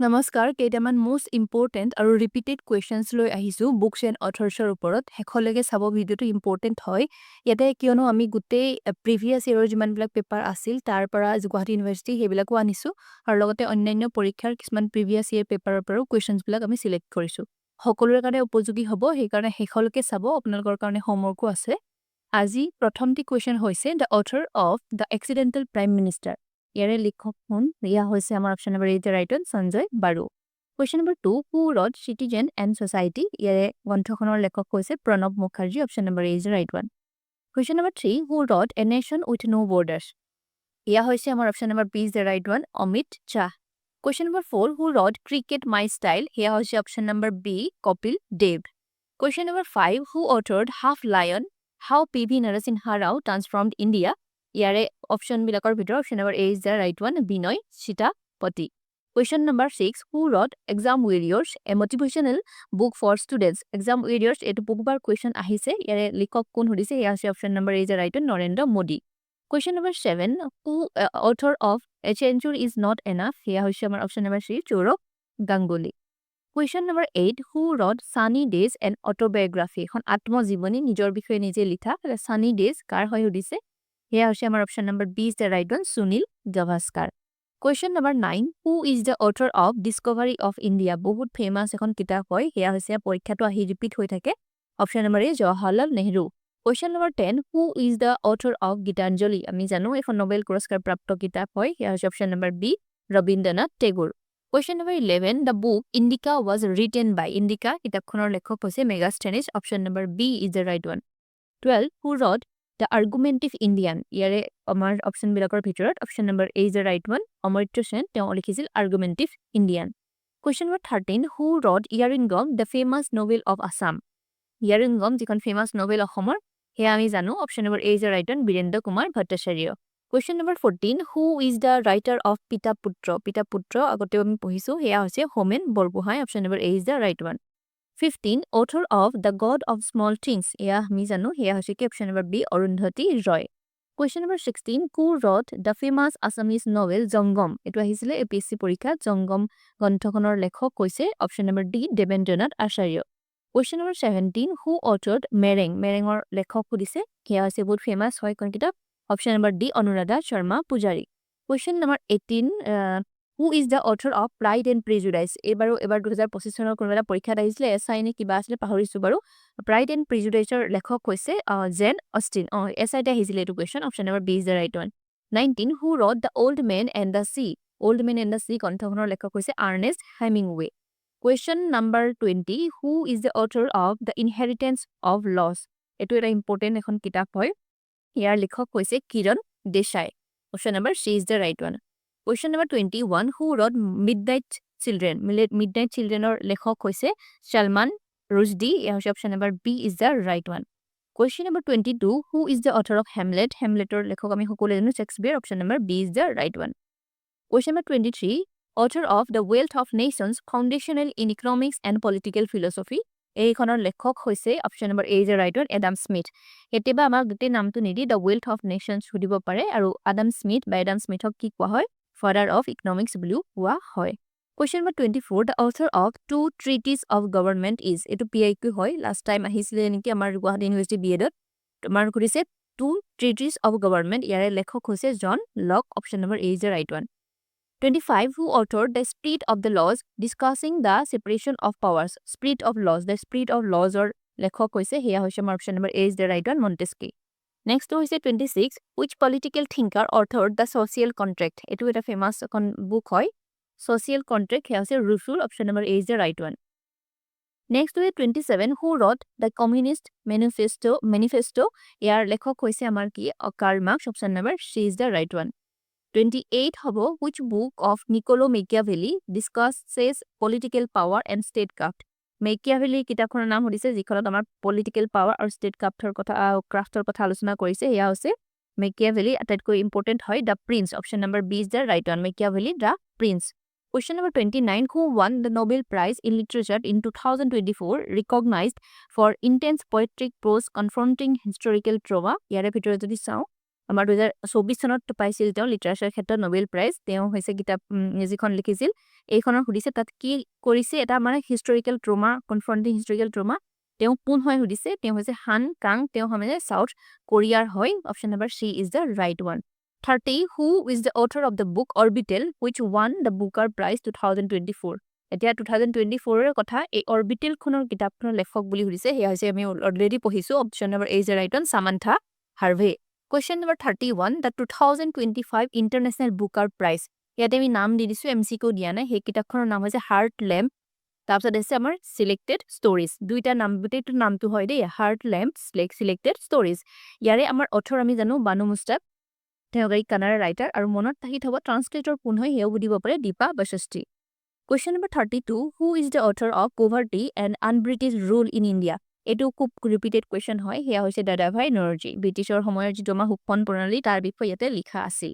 নমস্কাৰ কেইটামান most important আৰু ৰিপিটেড কুৱেশ্যনছ লৈ আহিছোঁ বুকছ এণ্ড অথৰ্ছৰ ওপৰত শেষলৈকে চাব ভিডিঅ'টো ইম্পৰ্টেণ্ট হয় ইয়াতে কিয়নো আমি গোটেই প্ৰিভিয়াছ ইয়েৰৰ যিমানবিলাক পেপাৰ আছিল তাৰ পৰা গুৱাহাটী ইউনিভাৰ্চিটি সেইবিলাকো আনিছোঁ আৰু লগতে অন্যান্য পৰীক্ষাৰ কিছুমান প্ৰিভিয়াছ ইয়েৰ পেপাৰৰ পৰাও কুৱেশ্যনছবিলাক আমি চিলেক্ট কৰিছোঁ সকলোৰে কাৰণে উপযোগী হ'ব সেইকাৰণে শেষলৈকে চাব আপোনালোকৰ কাৰণে হোমৱৰ্কো আছে আজি প্ৰথমটি কুৱেশ্যন হৈছে the author of the accidental prime minister ইয়াৰে লিখক কোন ইয়া হৈছে আমাৰ option number A right one Sanjay Baru question number 2 who wrote citizen and society ইয়াৰে গ্ৰন্থখনৰ লেখক হৈছে Pranab Mukherjee option number A right one question number 3 who wrote a nation with no borders ইয়া হৈছে আমাৰ option number B right one Amit Shah question number 4 who road cricket my style সেয়া হৈছে option number B Kapil Dev question number 5 who authored half lion how PV Narasimha Rao transformed India ইয়াৰে অপশ্যনবিলাকৰ ভিতৰত option number A is the right one Vinay Sitapati question number 6 who wrote exam warriors a motivational book for students exam warriors এইটো বহুবাৰ question আহিছে ইয়াৰে লিখক কোন সুধিছে এয়া হৈছে option number A is the right one Narendra Modi question number 7 who author of a century is not enough সেয়া হৈছে আমাৰ option number C Sourav Ganguly question number 8 who wrote sunny days and autobiography এখন আত্মজীৱনী নিজৰ বিষয়ে নিজে লিখা ছানী ডেজ কাৰ হয় সুধিছে সেয়া হৈছে আমাৰ option number B is the right one Sunil Gavaskar question number 9 who is the author of discovery of India বহুত ফেমাছ এখন কিতাপ হয় সেয়া হৈছে পৰীক্ষাটো আহি ৰিপিট হৈ থাকে option number A Jawaharlal Nehru question number 10 who is the author of Gitanjali আমি জানো এখন নোবেল পুৰস্কাৰ প্ৰাপ্ত কিতাপ হয় সেয়া হৈছে option number B Rabindranath Tagore question number 11 the book Indica was written by Indica কিতাপখনৰ লেখক হৈছে Megasthenes option number B is the right one 12 who wrote the argumentative Indian ইয়াৰে আমাৰ অপশ্যনবিলাকৰ ভিতৰত option number A is the right one Amartya Sen তেওঁ লিখিছিল argumentative Indian question number 13 who wrote Iyaruingam the famous novel of Assam Iyaruingam যিখন ফেমাছ নভেল অসমৰ সেয়া আমি জানো option number A is the right one Birendra Kumar Bhattacharya question number 14 who is the writer of Pita Putra আগতেও আমি পঢ়িছোঁ সেয়া হৈছে Homen Borgohain option number A is the right one 15 author of the God of small things এয়া আমি জানো সেয়া হৈছে কি option number B Arundhati Roy question number 16 who wrote the famous Assamese novel Jangam এইটো আহিছিলে APSC পৰীক্ষাত জংগম গ্ৰন্থখনৰ লেখক হৈছে option number D Debendranath Acharya question number 17 who authored মেৰেঙৰ লেখক সুধিছে সেয়া হৈছে বহুত ফেমাছ হয় এখন কিতাপ option number D Anuradha Sharma Pujari question number 18 who is the author of pride and prejudice এবাৰ 2025 চনৰ কোনোবা পৰীক্ষাত আহিছিলে SI নে কিবা আছিলে পাহৰিছোঁ বাৰু প্ৰাইড এণ্ড প্ৰিজুডাইজৰ লেখক হৈছে জেন অষ্টিন SIতে আহিছিলে এইটো question option number B is the right one 19 who wrote the old man and the sea গ্ৰন্থখনৰ লেখক হৈছে Ernest Hemingway question number 20 who is the author of the inheritance of loss এইটো এটা ইম্পৰ্টেণ্ট এখন কিতাপ হয় ইয়াৰ লেখক হৈছে Kiran Desai option number C is the right one question number 21 who wrote midnight চিলড্ৰেনৰ লেখক হৈছে সলমান ৰুছডি এয়া হৈছে option number B is the right one question number 22 who is the author of হেমলেটৰ লেখক আমি সকলোৱে জানো Shakespeare option number B is the right one question number 23 author of the wealth of nations foundational in economics and political philosophy এইখনৰ লেখক হৈছে option number A is the right one Adam Smith কেতিয়াবা আমাক গোটেই নামটো নিদি the wealth of nations সুধিব পাৰে আৰু এডাম স্মিথক কি কোৱা হয় ফাদাৰ অফ ইকনমিক্স বুলিও কোৱা হয় question number 24 the author of two treatises of government is এইটো PIQ হয় লাষ্ট টাইম আহিছিলে নেকি আমাৰ গুৱাহাটী ইউনিভাৰ্চিটি BEdত তোমাৰ সুধিছে টু ট্ৰিটিজ অফ গভৰ্ণমেণ্ট ইয়াৰে লেখক হৈছে John Locke option number A is the right one 25 who authored the spirit of the laws discussing the separation of powers spirit of লজৰ লেখক হৈছে সেয়া হৈছে আমাৰ option number A is the right one Montesquieu নেক্সটটো হৈছে 26 which political thinker authored the social contract এইটো এটা ফেমাছ এখন বুক হয় ছ'চিয়েল কণ্ট্ৰেক্ট সেয়া হৈছে Rousseau option number A is the right one next হৈছে 27 who wrote the communist manifesto ইয়াৰ লেখক হৈছে আমাৰ কি Karl Marx option number C is the right one 28 হ'ব which book of Niccolo Machiavelli discusses political power and statecraft Machiavelli কিতাপখনৰ নাম সুধিছে যিখনত আমাৰ পলিটিকেল পাৱাৰ আৰু ষ্টেট ক্ৰাফ্টৰ কথা আলোচনা কৰিছে সেয়া হৈছে মেকিয়াভেলি আটাইতকৈ ইম্পৰ্টেণ্ট হয় the prince option number B is the right one Machiavelli the prince question number 29 who won the Nobel prize in literature in 2024 recognised for intense poetic prose confronting historical trauma ইয়াৰে ভিতৰত যদি চাওঁ আমাৰ 2024 চনত পাইছিল তেওঁ literature ক্ষেত্ৰত Nobel prize তেওঁ হৈছে কিতাপ যিখন লিখিছিল এইখনৰ সুধিছে তাত কি কৰিছে এটা মানে হিষ্টৰিকেল ট্ৰমা কনফ্ৰণ্টিং হিষ্টৰিকেল ট্ৰমা তেওঁ কোন হয় সুধিছে তেওঁ হৈছে হান কাং তেওঁ মানে সাউথ কোৰিয়াৰ হয় option number C is the right one 30 who is the author of the book Orbital which won the Booker Prize 2024 এতিয়া 2024 ৰ কথা এই অৰবিটেল খনৰ কিতাপখনৰ লেখক বুলি সুধিছে হেয়া হৈছে আমি অলৰেডি পঢ়িছো option number A is the right one Samantha Harvey Question number 31, the 2025 International Booker Prize. ইয়াতে আমি নাম দি দিছো MCQ দিয়া নাই সেই কিতাপখনৰ নাম হৈছে হাৰ্ট লেম্প তাৰপিছত আছে আমাৰ সিলেক্টেড ষ্টৰিজ দুইটা নাম গোটেইটো নামটো হয় দেই হাৰ্ট লেম্প সিলেক্টেড ষ্টৰিজ ইয়াৰে আমাৰ অথৰ আমি জানো বানু মুস্তাক তেওঁ গাই কানাড়া ৰাইটাৰ আৰু মনত থাকি থব ট্ৰান্সলেটৰ কোন হয় হেও বুজিব পাৰে Dipa বশিষ্ঠি Question number 32, who is the author of Poverty and Un-British Rule in India? এটো খুব ৰিপিটেড কোৱেশ্চন হয় হেয়া হৈছে দাদাভাই নৰজি ব্ৰিটিছৰ সময়ৰ যিটো আমাৰ শাসন প্ৰণালী তাৰ বিষয়ে ইয়াতে লিখা আছিল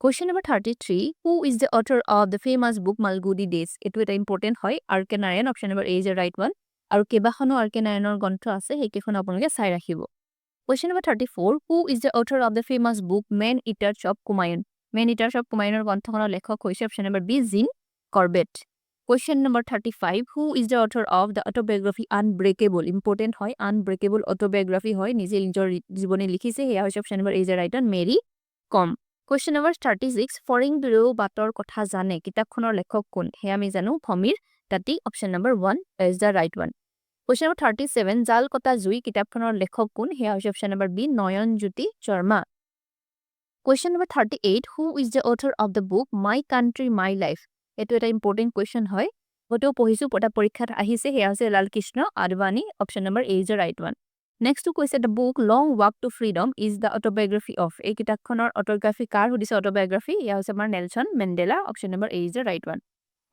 Question number 33, who is the author of the famous book Malgudi Days? এটো এটা ইম্পৰ্টেন্ট হয় R K Narayan option number A is the right one আৰু কেবাখনো আৰকে নাৰায়ণৰ গ্ৰন্থ আছে সেইকেইখন আপোনালোকে চাই ৰাখিব Question number 34, who is the author of the famous book Man Eaters of Kumayan? Man Eaters of Kumayanৰ গ্ৰন্থখনৰ লেখক হৈছে option number B gene Corbett. Question number 35, who is the author of the autobiography Unbreakable? Important হয় Unbreakable autobiography হয় নিজে নিজৰ জীৱনী লিখিছে হেয়া হৈছে option number A is the right one Mary Kom Question number 36, ফৰিং বিৰৌ বাটৰ কথা জানে কিতাপখনৰ লেখক কোন হেয়া আমি জানো ভমিৰ তাতি option number 1 is the right one Question number 37, জাল কটা জুই কিতাপখনৰ লেখক কোন হেয়া হৈছে option number B Nayan Jyoti Sharma Question number 38, who is the author of the book My Country My Life? এটো এটা ইম্পৰ্টেন্ট কোৱেশ্চন হয় গতেও পঢ়িছো পটা পৰীক্ষাত আহিছে হেয়া হৈছে Lalkrishna Advani option number A is the right one next কৈছে the book long walk to freedom is the autobiography of এই কিতাপখনৰ অটোগ্ৰাফি কাৰ সুধিছে অটোবায়োগ্ৰাফি এয়া হৈছে আমাৰ Nelson Mandela option number A is the right one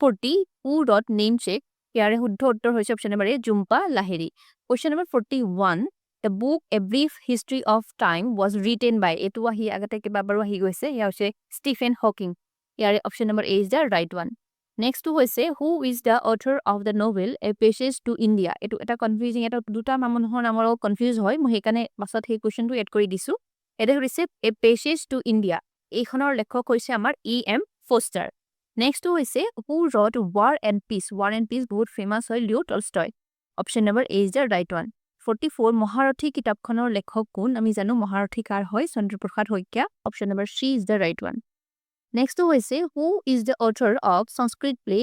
40, who wrote Namesake? ইয়াৰে শুদ্ধ উত্তৰ হৈছে option number A Jhumpa Lahiri Question number 41, the book A Brief History of Time was written by এটো আহি আগতে কিবা বাৰো আহি গৈছে এয়া হৈছে ষ্টিফেন হকিং ইয়াৰে option number A is the right one next হৈছে who is the author of the novel A Passage to India? এটো এটা কনফিউজিং এটা দুটা মানুহৰ নামৰ কনফিউজ হয় মই সেইকাৰণে পাছত সেই কোৱেশ্চনটো এড কৰি দিছো এটা হৈছে A Passage to India এইখনৰ লেখক হৈছে আমাৰ E.M. Foster নেক্সট হৈছে who wrote War and Peace বহুত ফেমাস হয় Leo Tolstoy option number A is the right one 44 Maharathi কিতাপখনৰ লেখক কোন আমি জানো মহাৰথী কাৰ হয় Chandraprasad Saikia option number C is the right one next হৈছে who is the author of Sanskrit play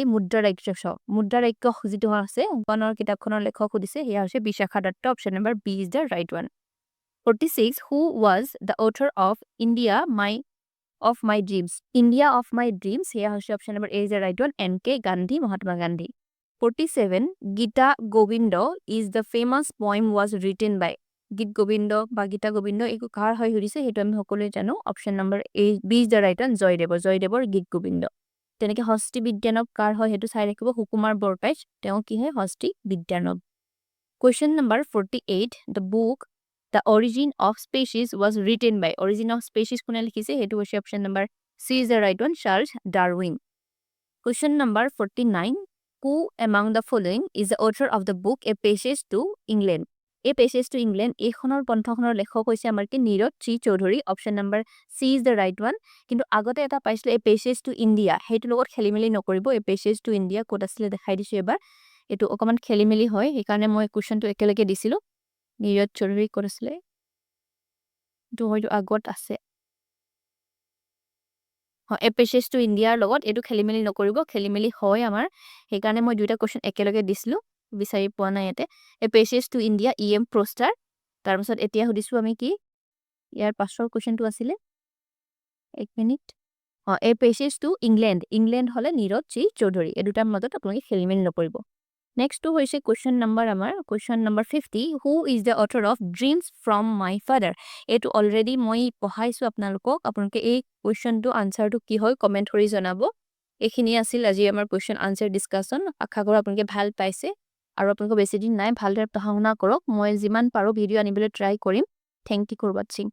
Mudrarakshasa যিটো আছে অংকনৰ কিতাপখনৰ লেখক সুধিছে হেয়া হৈছে Vishakha Datta option number B is the right one 46 who was the author of India of my dreams হেয়া হৈছে option number A is the right one NK Gandhi Mahatma Gandhi 47 Gita Govinda is the famous poem was written by গীত গোবিন্দ বা গীতা গোবিন্দ এই কাৰ হয় সুধিছে হেতু আমি সকলোৱে জানো option number A B is the right one জয়দেৱৰ গীত গোবিন্দ তেনেকে হস্তি বিজ্ঞানক কাৰ হয় হেতু চাই ৰাখিব সুকুমাৰ বৰপাইচ তেওঁ কি হয় হস্তি বিজ্ঞানক Question number 48, the book The Origin of Species was written by Origin of Species কোনে লিখিছে হেতু হৈছে option number C is the right one Charles Darwin Question number 49, who among the following is the author of the book A Passage to England? A Passage to England এইখনৰ গ্ৰন্থখনৰ লেখক হৈছে আমাৰ কি Nirad C Chaudhuri option number C is the right one কিন্তু আগতে এটা পাইছিলে A Passage to India হেইটো লগত খেলিমেলি নকৰিব A Passage to India ক'ত আছিলে দেখাই দিছো এবাৰ এটো অকমান খেলিমেলি হয় সেইকাৰণে মই কোৱেশ্চনটো একেলগে দিছিলো নীৰজ চৌধুৰী ক'ত আছিলে তো হয়তো আগত আছে A Passage to India লগত এটো খেলিমেলি নকৰিব খেলিমেলি হয় আমাৰ সেইকাৰণে মই দুইটা কোৱেশ্চন একেলগে দিছিলো বিচাৰি পোৱা নাই ইয়াতে A Passage to India E.M. Foster তাৰপিছত এতিয়া সুধিছো আমি কি ইয়াৰ পাছৰ কোৱেশ্চনটো আছিলে এক minute A Passage to England হলে নীৰজ চি চৌধুৰী এই দুটাৰ মাজত আপোনালোকে খেলিমেলি নকৰিব নেক্সট হৈছে question number 50 who is the author of Dreams from My Father এটো অলৰেডি মই পঢ়াইছো আপোনালোকক আপোনালোকে এই কোৱেশ্চনটো আনসাৰটো কি হয় কমেন্ট কৰি জনাব এইখিনি আছিল আজি আমাৰ কোৱেশ্চন আনসাৰ ডিসকাশন আশা কৰো আপোনালোকে ভাল পাইছে আৰু আপোনালোক বেছি দিন নাই ভালদৰে পঢ়া শুনা কৰক মই যিমান পাৰো ভিডিও আনিবলৈ ট্ৰাই কৰিম থ্যাংক ইউ ফৰ ওয়াচিং